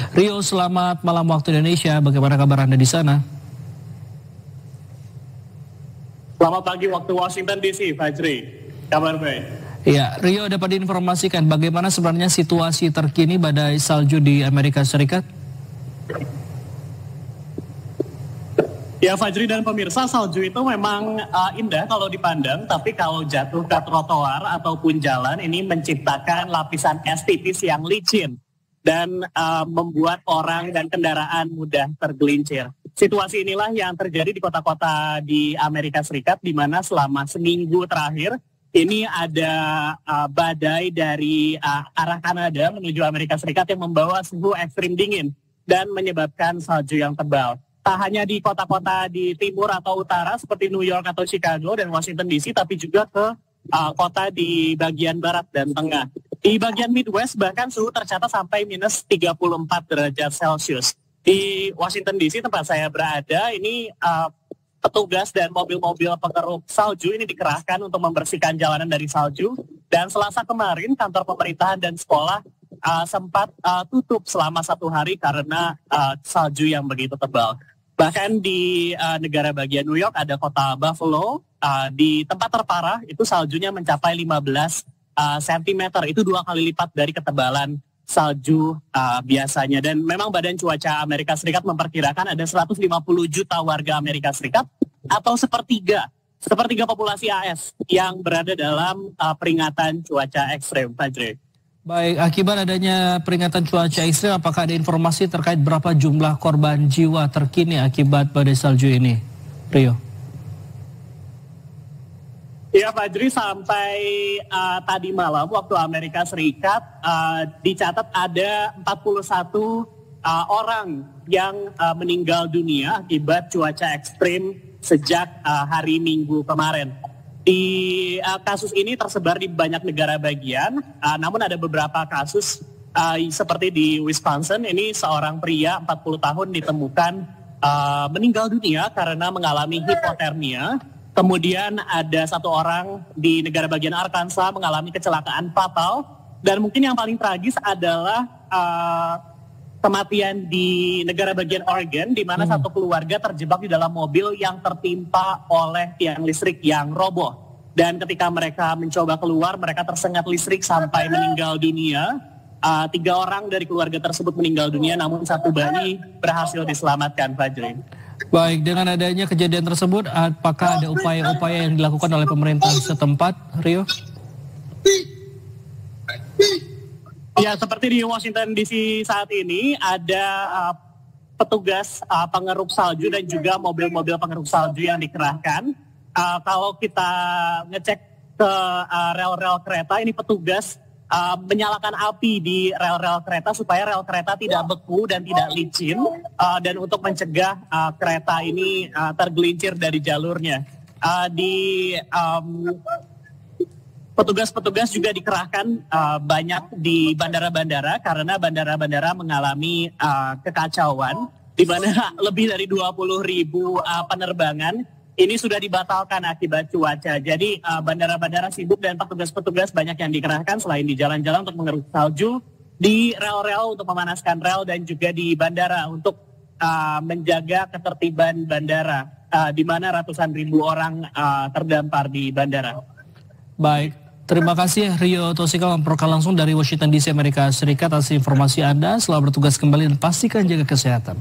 Rio, selamat malam waktu Indonesia. Bagaimana kabar Anda di sana? Selamat pagi waktu Washington DC, Fajri. Kabar baik. Ya, Rio, dapat diinformasikan bagaimana sebenarnya situasi terkini badai salju di Amerika Serikat? Ya, Fajri dan pemirsa, salju itu memang indah kalau dipandang, tapi kalau jatuh ke trotoar ataupun jalan ini menciptakan lapisan es tipis yang licin dan membuat orang dan kendaraan mudah tergelincir. Situasi inilah yang terjadi di kota-kota di Amerika Serikat, di mana selama seminggu terakhir ini ada badai dari arah Kanada menuju Amerika Serikat yang membawa suhu ekstrim dingin dan menyebabkan salju yang tebal. Tak hanya di kota-kota di timur atau utara seperti New York atau Chicago dan Washington DC, tapi juga ke kota di bagian barat dan tengah. Di bagian Midwest bahkan suhu tercatat sampai minus 34 derajat Celcius. Di Washington DC tempat saya berada ini petugas dan mobil-mobil pengeruk salju ini dikerahkan untuk membersihkan jalanan dari salju. Dan Selasa kemarin kantor pemerintahan dan sekolah sempat tutup selama 1 hari karena salju yang begitu tebal. Bahkan di negara bagian New York ada kota Buffalo, di tempat terparah itu saljunya mencapai 15 cm. Itu 2 kali lipat dari ketebalan salju biasanya. Dan memang Badan Cuaca Amerika Serikat memperkirakan ada 150 juta warga Amerika Serikat atau sepertiga populasi AS yang berada dalam peringatan cuaca ekstrem, Fajri. Baik, akibat adanya peringatan cuaca ekstrem, apakah ada informasi terkait berapa jumlah korban jiwa terkini akibat badai salju ini, Rio? Ya, Fajri, sampai tadi malam waktu Amerika Serikat dicatat ada 41 orang yang meninggal dunia akibat cuaca ekstrim sejak hari Minggu kemarin. Di kasus ini tersebar di banyak negara bagian, namun ada beberapa kasus seperti di Wisconsin, ini seorang pria 40 tahun ditemukan meninggal dunia karena mengalami hipotermia. Kemudian ada 1 orang di negara bagian Arkansas mengalami kecelakaan fatal. Dan mungkin yang paling tragis adalah kematian di negara bagian Oregon, di mana 1 keluarga terjebak di dalam mobil yang tertimpa oleh tiang listrik yang roboh. Dan ketika mereka mencoba keluar, mereka tersengat listrik sampai meninggal dunia. 3 orang dari keluarga tersebut meninggal dunia, namun 1 bayi berhasil diselamatkan, Fajri. Baik, dengan adanya kejadian tersebut, apakah ada upaya-upaya yang dilakukan oleh pemerintah setempat, Rio? Ya, seperti di Washington DC saat ini ada petugas pengeruk salju dan juga mobil-mobil pengeruk salju yang dikerahkan. Kalau kita ngecek ke rel-rel kereta, ini petugas menyalakan api di rel-rel kereta supaya rel kereta tidak beku dan tidak licin, dan untuk mencegah kereta ini tergelincir dari jalurnya. Petugas-petugas juga dikerahkan banyak di bandara-bandara karena bandara-bandara mengalami kekacauan, di mana lebih dari 20.000 penerbangan ini sudah dibatalkan akibat cuaca. Jadi bandara-bandara sibuk dan petugas-petugas banyak yang dikerahkan selain di jalan-jalan untuk mengeruk salju, di rel-rel untuk memanaskan rel, dan juga di bandara untuk menjaga ketertiban bandara, di mana ratusan ribu orang terdampar di bandara. Baik, terima kasih Rio Tosikal melaporkan langsung dari Washington DC, Amerika Serikat atas informasi Anda. Selamat bertugas kembali dan pastikan jaga kesehatan.